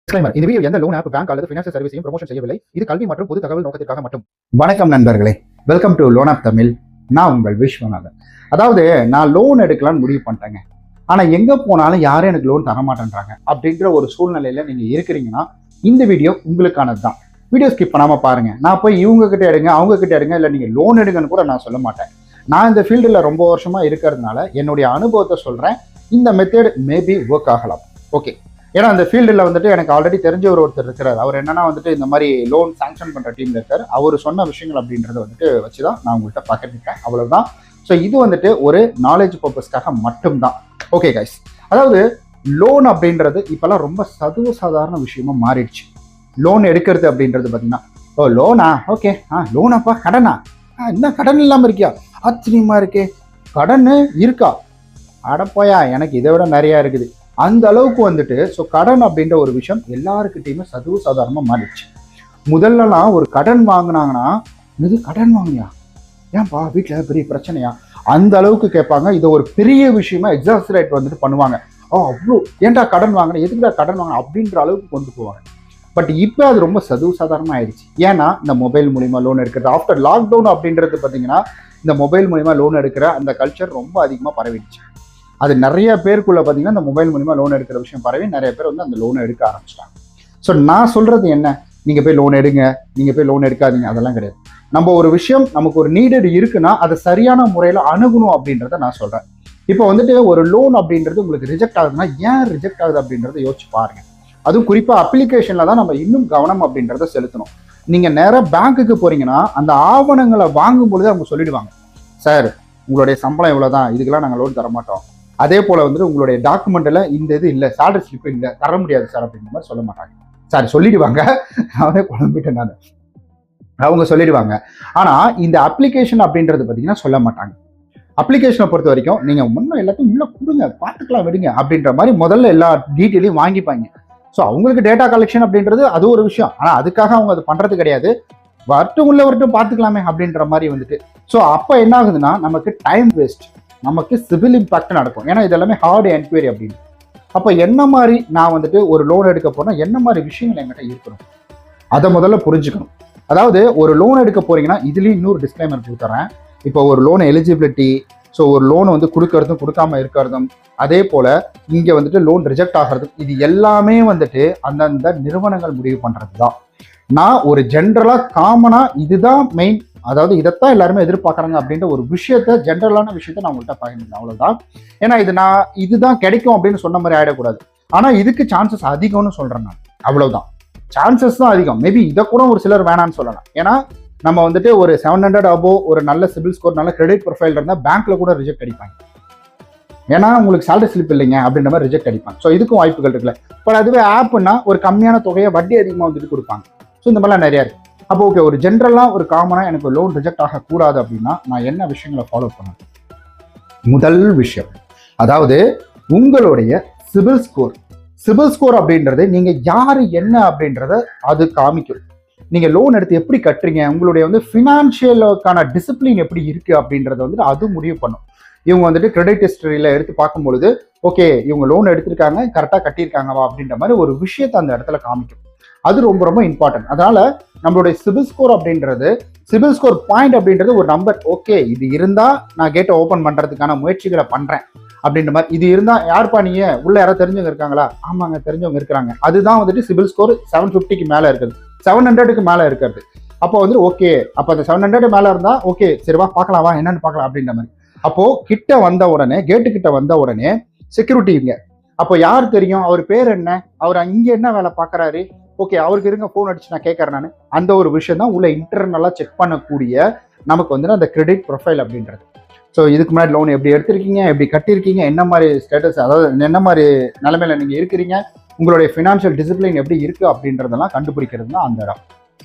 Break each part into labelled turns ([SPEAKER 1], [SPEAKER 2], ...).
[SPEAKER 1] Disclaimer. இந்த video எந்த loan app, bank அல்லது ஃபினான்ஷியல் சர்வீஸையும் ப்ரமோஷன் செய்யவில்லை. இது கல்வி மற்றும் பொது தகவல் நோக்கத்திற்காக மட்டும். வணக்கம் நண்பர்களே, welcome to loan app Tamil. நான் உங்கள் விஸ்வநாதன். அதாவது நான் லோன் எடுக்கலாம்னு முடிவு பண்ணிட்டேங்க. ஆனால் எங்கே போனாலும் யாரும் எனக்கு லோன் தர மாட்டேன்றாங்க அப்படின்ற ஒரு சூழ்நிலையில் நீங்கள் இருக்கிறீங்கன்னா இந்த வீடியோ உங்களுக்கானது தான். வீடியோ ஸ்கிப் பண்ணாமல் பாருங்க. நான் போய் இவங்க கிட்ட எடுங்க, அவங்க கிட்ட எடுங்க, இல்லை நீங்கள் லோன் எடுங்கன்னு கூட நான் சொல்ல மாட்டேன். நான் இந்த ஃபீல்டில் ரொம்ப வருஷமாக இருக்கிறதுனால என்னுடைய அனுபவத்தை சொல்கிறேன். இந்த மெத்தட் மேபி ஒர்க் ஆகலாம். ஓகே, ஏன்னா அந்த ஃபீல்டில் வந்துட்டு எனக்கு ஆல்ரெடி தெரிஞ்ச ஒருத்தர் இருக்கிறார். அவர் என்னன்னா வந்துட்டு இந்த மாதிரி லோன் சாங்ஷன் பண்ணுற டீமில் இருக்கார். அவர் சொன்ன விஷயங்கள் அப்படின்றத வந்துட்டு வச்சு தான் நான் உங்கள்கிட்ட பகிர்ந்துட்டேன். அவ்வளவுதான். ஸோ இது வந்துட்டு ஒரு நாலேஜ் பர்பஸ்க்காக மட்டும்தான். ஓகே கைஸ், அதாவது லோன் அப்படின்றது இப்போல்லாம் ரொம்ப சாதாரண விஷயமா மாறிடுச்சு. லோன் எடுக்கிறது அப்படின்றது பார்த்தீங்கன்னா, ஓ லோனா, ஓகே, லோனாப்பா, கடனா, என்ன கடன் இல்லாமல் இருக்கியா, ஆச்சரியமா இருக்கே, கடன் இருக்கா, அடப்போயா, எனக்கு இதை விட நிறையா இருக்குது, அந்த அளவுக்கு வந்துட்டு. ஸோ கடன் அப்படின்ற ஒரு விஷயம் எல்லாருக்கிட்டையுமே சாதாரணமாக மாறிடுச்சு. முதல்லலாம் ஒரு கடன் வாங்கினாங்கன்னா, இது கடன் வாங்கினியா, ஏன்பா வீட்டில் பெரிய பிரச்சனையா, அந்த அளவுக்கு கேட்பாங்க. இதை ஒரு பெரிய விஷயமா எக்ஸாசரேட் வந்துட்டு பண்ணுவாங்க. அவ்வளோ ஏன்டா கடன் வாங்கின, எதுக்குடா கடன் வாங்கின அப்படின்ற அளவுக்கு கொண்டு போவாங்க. பட் இப்போ அது ரொம்ப சாதாரணமாக ஆயிடுச்சு. ஏன்னா இந்த மொபைல் மூலிமா லோன் எடுக்கிறது, ஆஃப்டர் லாக்டவுன் அப்படின்றது பார்த்தீங்கன்னா இந்த மொபைல் மூலிமா லோன் எடுக்கிற அந்த கல்ச்சர் ரொம்ப அதிகமாக பரவிடுச்சு. அது நிறைய பேருக்குள்ள பார்த்தீங்கன்னா இந்த மொபைல் மூலிமா லோன் எடுக்கிற விஷயம் பரவி நிறைய பேர் வந்து அந்த லோனை எடுக்க ஆரம்பிச்சிட்டாங்க. ஸோ நான் சொல்றது என்ன, நீங்கள் போய் லோன் எடுங்க, நீங்கள் போய் லோன் எடுக்காதீங்க, அதெல்லாம் கிடையாது. நம்ம ஒரு விஷயம் நமக்கு ஒரு நீடட் இருக்குன்னா அதை சரியான முறையில் அணுகணும் அப்படின்றத நான் சொல்கிறேன். இப்போ வந்துட்டு ஒரு லோன் அப்படின்றது உங்களுக்கு ரிஜெக்ட் ஆகுதுன்னா ஏன் ரிஜெக்ட் ஆகுது அப்படின்றத யோசிச்சு பாருங்க. அதுவும் குறிப்பாக அப்ளிகேஷனில் தான் நம்ம இன்னும் கவனம் அப்படின்றத செலுத்தணும். நீங்கள் நேராக பேங்க்குக்கு போறீங்கன்னா அந்த ஆவணங்களை வாங்கும் பொழுது அவங்க சொல்லிடுவாங்க, சார் உங்களுடைய சம்பளம் இவ்வளோ தான், இதுக்கெல்லாம் நாங்கள் லோன் தர மாட்டோம். அதே போல் வந்துட்டு உங்களுடைய டாக்குமெண்ட்டில் இந்த இது இல்லை, சேலரி ஸ்லிப் இல்லை, தர முடியாது சார் அப்படின்ற மாதிரி சொல்ல மாட்டாங்க. சாரி சொல்லிடுவாங்க, அவனே குழம்பிட்டேன் நான். அவங்க சொல்லிடுவாங்க. ஆனால் இந்த அப்ளிகேஷன் அப்படின்றது பார்த்தீங்கன்னா சொல்ல மாட்டாங்க. அப்ளிகேஷனை பொறுத்த வரைக்கும் நீங்கள் முன்னே எல்லாத்தையும் உள்ளே கொடுங்க, பார்த்துக்கலாம், விடுங்க அப்படின்ற மாதிரி முதல்ல எல்லா டீட்டெயிலையும் வாங்கிப்பாங்க. ஸோ அவங்களுக்கு டேட்டா கலெக்ஷன் அப்படின்றது அது ஒரு விஷயம். ஆனால் அதுக்காக அவங்க அது பண்ணுறது கிடையாது. வரட்டும் பார்த்துக்கலாமே அப்படின்ற மாதிரி வந்துட்டு. ஸோ அப்போ என்ன ஆகுதுன்னா நமக்கு டைம் வேஸ்ட், நமக்கு சிவில் இம்பாக்ட் நடக்கும். ஏன்னா இதெல்லாமே ஹார்ட் என்கொயரி அப்படின்னு. அப்போ என்ன மாதிரி நான் வந்துட்டு ஒரு லோன் எடுக்க போனால் என்ன மாதிரி விஷயங்கள் என்கிட்ட இருக்கணும் அதை முதல்ல புரிஞ்சுக்கணும். அதாவது ஒரு லோன் எடுக்க போறீங்கன்னா இதுலேயும் இன்னொரு டிஸ்க்ளைமர் கொடுத்துறேன். இப்போ ஒரு லோன் எலிஜிபிலிட்டி, ஸோ ஒரு லோன் வந்து கொடுக்கறதும் கொடுக்காம இருக்கிறதும், அதே போல் இங்கே வந்துட்டு லோன் ரிஜெக்ட் ஆகிறதும், இது எல்லாமே வந்துட்டு அந்தந்த நிறுவனங்கள் முடிவு பண்ணுறது தான். நான் ஒரு ஜென்ரலாக காமனாக இதுதான் மெயின், அதாவது இதைத்தான் எல்லாருமே எதிர்பார்க்குறாங்க அப்படின்ற ஒரு விஷயத்த, ஜென்ரலான விஷயத்த நான் உங்கள்கிட்ட பகிர்ந்தேன், அவ்வளோதான். ஏன்னா இதுதான் கிடைக்கும் அப்படின்னு சொன்ன மாதிரி ஆகிடக்கூடாது. ஆனால் இதுக்கு சான்சஸ் அதிகம்னு சொல்கிறேன் நான், அவ்வளோதான். சான்சஸ் தான் அதிகம். மேபி இதை கூட ஒரு சிலர் வேணான்னு சொல்லலாம். ஏன்னா நம்ம வந்துட்டு ஒரு 700 அபோவ் ஒரு நல்ல சிபில் ஸ்கோர், நல்ல கிரெடிட் ப்ரொஃபைல் இருந்தால் பேங்க்ல கூட ரிஜெக்ட் அடிப்பாங்க. ஏன்னா உங்களுக்கு சேலரி ஸ்லிப் இல்லைங்க அப்படின்ற மாதிரி ரிஜெக்ட் அடிப்பாங்க. ஸோ இதுக்கும் வாய்ப்புகள் இருக்குல்ல. பட் அதுவே ஆப்னா ஒரு கம்மியான தொகையை வட்டி அதிகமாக வந்துட்டு கொடுப்பாங்க. ஸோ இந்த மாதிரிலாம் நிறையா இருக்கு. அப்போ ஓகே, ஒரு ஜென்ரலாக ஒரு காமனாக எனக்கு லோன் ரிஜெக்ட் ஆகக்கூடாது அப்படின்னா நான் என்ன விஷயங்களை ஃபாலோ பண்ணேன்? முதல் விஷயம், அதாவது உங்களுடைய சிபில் ஸ்கோர். சிபில் ஸ்கோர் அப்படின்றது நீங்கள் யார் என்ன அப்படின்றத அது காமிக்கும். நீங்கள் லோன் எடுத்து எப்படி கட்டுறீங்க, உங்களுடைய வந்து ஃபினான்ஷியலுக்கான டிசிப்ளின் எப்படி இருக்குது அப்படின்றத வந்துட்டு அது முடிவு பண்ணும். இவங்க வந்துட்டு கிரெடிட் ஹிஸ்டரியில் எடுத்து பார்க்கும்பொழுது ஓகே இவங்க லோன் எடுத்திருக்காங்க, கரெக்டாக கட்டியிருக்காங்கவா அப்படின்ற மாதிரி ஒரு விஷயத்தை அந்த இடத்துல காமிக்கும். அது ரொம்ப இம்பார்ட்டன்ட். அதனால நம்மளுடைய சிபில் ஸ்கோர் அப்படின்றது, சிபில் ஸ்கோர் பாயிண்ட் அப்படின்றது ஒரு நம்பர். ஓகே இது இருந்தால் நான் கேட்டை ஓப்பன் பண்ணுறதுக்கான முயற்சிகளை பண்ணுறேன் அப்படின்ற மாதிரி. இது இருந்தால் யார்ப்பா நீங்க உள்ள யாராவது தெரிஞ்சவங்க இருக்காங்களா? ஆமாங்க தெரிஞ்சவங்க இருக்கிறாங்க. அதுதான் வந்துட்டு சிபில் ஸ்கோர் 750க்கு மேலே இருக்குது, 700க்கு மேலே இருக்கிறது. அப்போ வந்து ஓகே, அப்போ அந்த 700 மேலே இருந்தால் ஓகே சரிவா பார்க்கலாமா என்னன்னு பார்க்கலாம் அப்படின்ற மாதிரி. அப்போ கிட்ட வந்த உடனே, கேட்டு கிட்ட வந்த உடனே செக்யூரிட்டி இங்க. அப்போ யார் தெரியும், அவர் பேர் என்ன, அவர் இங்கே என்ன வேலை பார்க்குறாரு, ஓகே அவருக்கு இருங்க ஃபோன் அடிச்சு நான் கேட்கறேன் நான், அந்த ஒரு விஷயம் தான் உள்ள இன்டர்னலாக செக் பண்ணக்கூடிய நமக்கு வந்து அந்த கிரெடிட் ப்ரொஃபைல் அப்படின்றது. ஸோ இதுக்கு முன்னாடி லோன் எப்படி எடுத்திருக்கீங்க, எப்படி கட்டியிருக்கீங்க, என்ன மாதிரி ஸ்டேட்டஸ், அதாவது என்ன மாதிரி நிலைமையில நீங்கள் இருக்கிறீங்க, உங்களுடைய ஃபினான்ஷியல் டிசிப்ளின் எப்படி இருக்குது அப்படின்றதெல்லாம் கண்டுபிடிக்கிறது தான் அந்த இடம்.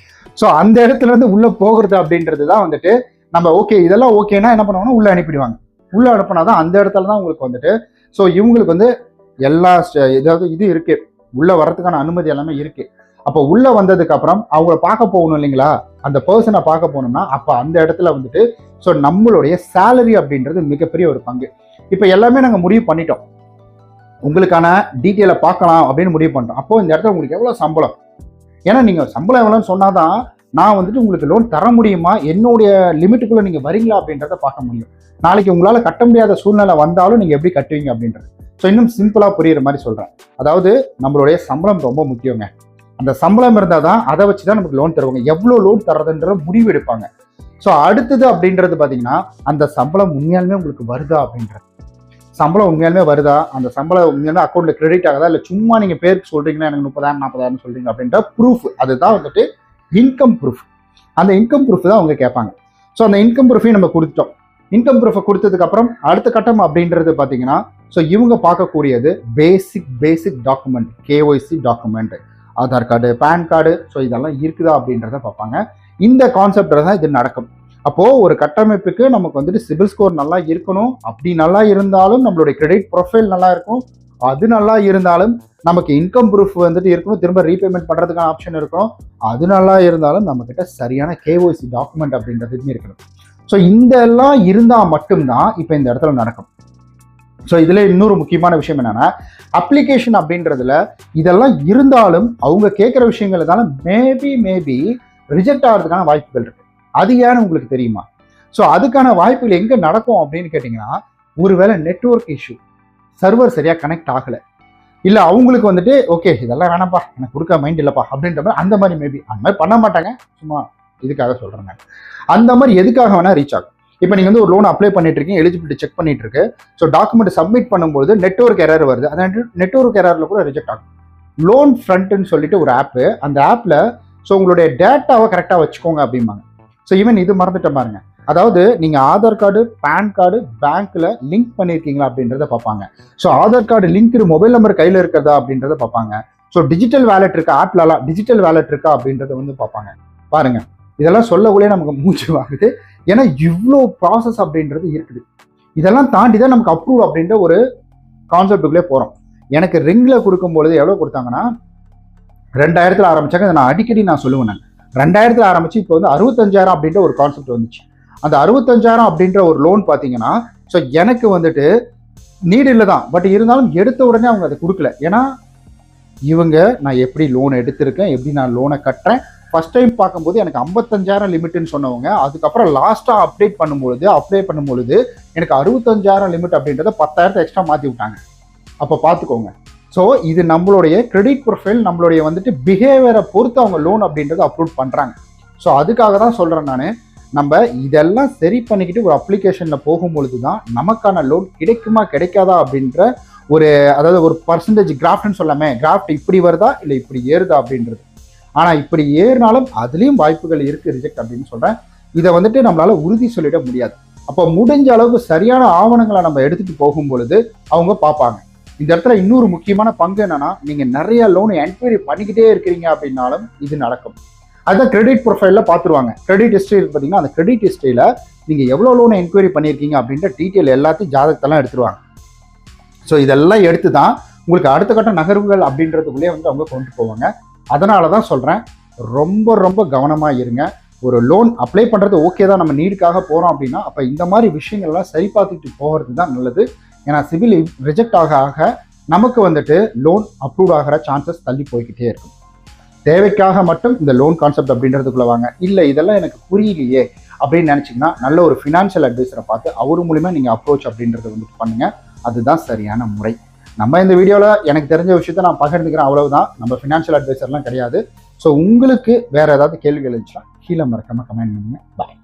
[SPEAKER 1] ஸோ அந்த இடத்துல இருந்து உள்ளே போகிறது அப்படின்றது தான் வந்துட்டு நம்ம ஓகே இதெல்லாம் ஓகேனா என்ன பண்ணுவாங்கன்னா உள்ளே அனுப்பிடுவாங்க. உள்ளே அனுப்பினாதான் அந்த இடத்துல தான் உங்களுக்கு வந்துட்டு ஸோ இவங்களுக்கு வந்து எல்லா ஏதாவது இது இருக்குது, உள்ளே வரதுக்கான அனுமதி எல்லாமே இருக்குது. அப்போ உள்ளே வந்ததுக்கு அப்புறம் அவங்கள பார்க்க போகணும் இல்லைங்களா, அந்த பர்சனை பார்க்க போகணும்னா அப்போ அந்த இடத்துல வந்துட்டு ஸோ நம்மளுடைய சேலரி அப்படின்றது மிகப்பெரிய ஒரு பங்கு. இப்போ எல்லாமே நாங்கள் முடிவு பண்ணிட்டோம். உங்களுக்கான டீட்டெயிலை பார்க்கலாம் அப்படின்னு முடிவு பண்ணிட்டோம். அப்போ இந்த இடத்துல உங்களுக்கு எவ்வளோ சம்பளம், ஏன்னா நீங்கள் சம்பளம் எவ்வளோன்னு சொன்னாதான் நான் வந்துட்டு உங்களுக்கு லோன் தர முடியுமா, என்னுடைய லிமிட்டுக்குள்ளே நீங்கள் வரீங்களா அப்படின்றத பார்க்க முடியும். நாளைக்கு உங்களால் கட்ட முடியாத சூழ்நிலை வந்தாலும் நீங்கள் எப்படி கட்டுவீங்க அப்படின்றது. ஸோ இன்னும் சிம்பிளாக புரியுற மாதிரி சொல்கிறேன். அதாவது நம்மளுடைய சம்பளம் ரொம்ப முக்கியங்க. அந்த சம்பளம் இருந்தால் தான் அதை வச்சு தான் நமக்கு லோன் தருவாங்க. எவ்வளோ லோன் தரதுன்ற முடிவு எடுப்பாங்க. ஸோ அடுத்தது அப்படின்றது பார்த்தீங்கன்னா அந்த சம்பளம் உண்மையாலுமே உங்களுக்கு வருதா அப்படின்றது. சம்பளம் உண்மையாலுமே வருதா, அந்த சம்பளம் உண்மையாலுமே அக்கௌண்ட்டில் கிரெடிட் ஆகுதா, இல்லை சும்மா நீங்கள் பேருக்கு சொல்கிறீங்கன்னா எனக்கு 30,000 40,000 சொல்கிறீங்க அப்படின்ற ப்ரூஃப், அதுதான் வந்துட்டு இன்கம் ப்ரூஃப். அந்த இன்கம் ப்ரூஃப் தான் அவங்க கேட்பாங்க. ஸோ அந்த இன்கம் ப்ரூஃபையும் நம்ம கொடுத்துட்டோம். இன்கம் ப்ரூஃபை கொடுத்ததுக்கப்புறம் அடுத்த கட்டம் அப்படின்றது பார்த்தீங்கன்னா, ஸோ இவங்க பார்க்கக்கூடியது basic document, KYC document, Aadhaar card, PAN card, so இதெல்லாம் இருக்குதா அப்படின்றத பார்ப்பாங்க. இந்த கான்செப்டில் தான் இது நடக்கும். அப்போது ஒரு கட்டமைப்புக்கு நமக்கு வந்துட்டு சிபில் ஸ்கோர் நல்லா இருக்கணும். அப்படி நல்லா இருந்தாலும் நம்மளுடைய கிரெடிட் ப்ரொஃபைல் நல்லா இருக்கும். அது நல்லா இருந்தாலும் நமக்கு இன்கம் ப்ரூஃப் வந்துட்டு இருக்கணும். திரும்ப ரீபேமெண்ட் பண்ணுறதுக்கான ஆப்ஷன் இருக்கணும். அது நல்லா இருந்தாலும் நம்மக்கிட்ட சரியான கேஒய்சி டாக்குமெண்ட் அப்படின்றதுமே இருக்கணும். ஸோ இந்த எல்லாம் இருந்தால் மட்டும்தான் இப்போ இந்த இடத்துல நடக்கும். ஸோ இதில் இன்னொரு முக்கியமான விஷயம் என்னன்னா, அப்ளிகேஷன் அப்படின்றதுல இதெல்லாம் இருந்தாலும் அவங்க கேட்குற விஷயங்கள் தானே மேபி ரிஜெக்ட் ஆகிறதுக்கான வாய்ப்புகள் இருக்கு. அது ஏன்னு உங்களுக்கு தெரியுமா? ஸோ அதுக்கான வாய்ப்புகள் எங்கே நடக்கும் அப்படின்னு கேட்டிங்கன்னா, ஒருவேளை நெட்வொர்க் இஷ்யூ, சர்வர் சரியாக கனெக்ட் ஆகலை, இல்லை அவங்களுக்கு வந்துட்டு ஓகே இதெல்லாம் வேணாம்ப்பா, எனக்கு கொடுக்க மைண்ட் இல்லைப்பா அப்படின்ற மாதிரி, அந்த மாதிரி மேபி அந்த மாதிரி பண்ண மாட்டாங்க, சும்மா இதுக்காக சொல்கிறேன். அந்த மாதிரி எதுக்காக வேணால் ரீச் ஆகும். இப்போ நீங்கள் வந்து ஒரு லோன் அப்ளை பண்ணிட்டு இருக்கீங்க, எலிஜிபிலிட்டி செக் பண்ணிட்டு இருக்கு. ஸோ டாக்குமெண்ட் சப்மிட் பண்ணும்போது நெட்வொர்க் எரர் வருது. அந்த நெட்வொர்க் எரரில் கூட ரிஜெக்ட் ஆகும். லோன் ஃப்ரண்ட்னு சொல்லிட்டு ஒரு ஆப்பு, அந்த ஆப்பில் ஸோ உங்களுடைய டேட்டாவை கரெக்டாக வச்சுக்கோங்க அப்படிம்பாங்க. ஸோ ஈவன் இது மறந்துட்ட பாருங்க, அதாவது நீங்கள் ஆதார் கார்டு, பேன் கார்டு பேங்க்கில் லிங்க் பண்ணியிருக்கீங்களா அப்படின்றத பார்ப்பாங்க. So Aadhaar card link mobile number கையில் இருக்கிறதா அப்படின்றத பார்ப்பாங்க. ஸோ டிஜிட்டல் வேலெட் இருக்கா, ஆப்லலாம் டிஜிட்டல் வேலெட் இருக்கா அப்படின்றத வந்து பார்ப்பாங்க. பாருங்க, இதெல்லாம் சொல்லக்குள்ளே நமக்கு மூச்சு வாங்குது. ஏன்னா இவ்வளோ ப்ராசஸ் அப்படின்றது இருக்குது. இதெல்லாம் தாண்டி தான் நமக்கு அப்ரூவ் அப்படின்ற ஒரு கான்செப்டுக்குள்ளே போகிறோம். எனக்கு ரிங்கில் கொடுக்கும்பொழுது எவ்வளோ கொடுத்தாங்கன்னா 2000 ஆரம்பிச்சாங்க. நான் அடிக்கடி சொல்லுவேன், 2000 ஆரம்பிச்சு இப்போ வந்து 65,000 அப்படின்ற ஒரு கான்செப்ட் வந்துச்சு. அந்த 65,000 அப்படின்ற ஒரு லோன் பார்த்தீங்கன்னா, ஸோ எனக்கு வந்துட்டு நீடு இல்லை தான், பட் இருந்தாலும் எடுத்த உடனே அவங்க அதை கொடுக்கல. ஏன்னா இவங்க நான் எப்படி லோன் எடுத்திருக்கேன், எப்படி நான் லோனை கட்டுறேன், ஃபர்ஸ்ட் டைம் பார்க்கும்போது எனக்கு 55,000 லிமிட்னு சொன்னவங்க, அதுக்கப்புறம் லாஸ்ட்டாக அப்ளை பண்ணும்பொழுது எனக்கு 65,000 லிமிட் அப்படின்றத 10,000 எக்ஸ்ட்ரா மாற்றி விட்டாங்க. அப்போ பார்த்துக்கோங்க. ஸோ இது நம்மளுடைய கிரெடிட் ப்ரொஃபைல், நம்மளுடைய வந்துட்டு பிஹேவியரை பொறுத்து அவங்க லோன் அப்படின்றத அப்ரூவ் பண்ணுறாங்க. ஸோ அதுக்காக தான் சொல்கிறேன் நான், நம்ம இதெல்லாம் சரி பண்ணிக்கிட்டு ஒரு அப்ளிகேஷனில் போகும்பொழுது தான் நமக்கான லோன் கிடைக்குமா கிடைக்காதா அப்படின்ற ஒரு, அதாவது ஒரு பர்சன்டேஜ் கிராஃப்ட்னு சொல்லாமே, கிராஃப்ட் இப்படி வருதா இல்லை இப்படி ஏறுதா அப்படின்றது. ஆனால் இப்படி ஏறினாலும் அதுலேயும் வாய்ப்புகள் இருக்குது ரிஜெக்ட் அப்படின்னு சொல்கிறேன். இதை வந்துட்டு நம்மளால் உறுதி சொல்லிட முடியாது. அப்போ முடிஞ்ச அளவுக்கு சரியான ஆவணங்களை நம்ம எடுத்துகிட்டு போகும் பொழுது அவங்க பார்ப்பாங்க. இந்த இடத்துல இன்னொரு முக்கியமான பங்கு என்னன்னா, நீங்கள் நிறைய லோன் என்கொயரி பண்ணிக்கிட்டே இருக்கிறீங்க அப்படின்னாலும் இது நடக்கும். அதுதான் கிரெடிட் ப்ரொஃபைலில் பார்த்துருவாங்க. கிரெடிட் ஹிஸ்ட்ரி பார்த்தீங்கன்னா, அந்த கிரெடிட் ஹிஸ்ட்ரியில் நீங்கள் எவ்வளோ லோன் என்கொயரி பண்ணியிருக்கீங்க அப்படின்ற டீட்டெயில் எல்லாத்தையும் ஜாதகத்தெல்லாம் எடுத்துருவாங்க. ஸோ இதெல்லாம் எடுத்து தான் உங்களுக்கு அடுத்த கட்ட நகர்வுகள் அப்படின்றதுக்குள்ளே வந்து அவங்க கொண்டு போவாங்க. அதனால தான் சொல்கிறேன், ரொம்ப கவனமாக இருங்க. ஒரு லோன் அப்ளை பண்ணுறது ஓகே தான், நம்ம நீடுக்காக போகிறோம் அப்படின்னா அப்போ இந்த மாதிரி விஷயங்கள்லாம் சரி பார்த்துட்டு போகிறது தான் நல்லது. ஏன்னா சிவில் ரிஜெக்ட் ஆக நமக்கு வந்துட்டு லோன் அப்ரூவ் ஆகிற சான்சஸ் தள்ளி போய்கிட்டே இருக்கும். தேவைக்காக மட்டும் இந்த லோன் கான்செப்ட் அப்படின்றதுக்குள்ள வாங்க. இல்லை இதெல்லாம் எனக்கு புரியலையே அப்படின்னு நினச்சிங்கன்னா நல்ல ஒரு ஃபினான்ஷியல் அட்வைசரை பார்த்து அவர் மூலிமா நீங்கள் அப்ரோச் அப்படின்றத வந்துட்டு பண்ணுங்கள். அதுதான் சரியான முறை. நம்ம இந்த வீடியோவில் எனக்கு தெரிஞ்ச விஷயத்த நான் பகிர்ந்துக்கிறேன், அவ்வளவுதான். நம்ம ஃபினான்ஷியல் அட்வைசர்லாம் கிடையாது. ஸோ உங்களுக்கு வேறு ஏதாவது கேள்விகள் இருந்துச்சுன்னா கீழே மறக்காமல் கமெண்ட் பண்ணுங்க. பாய்.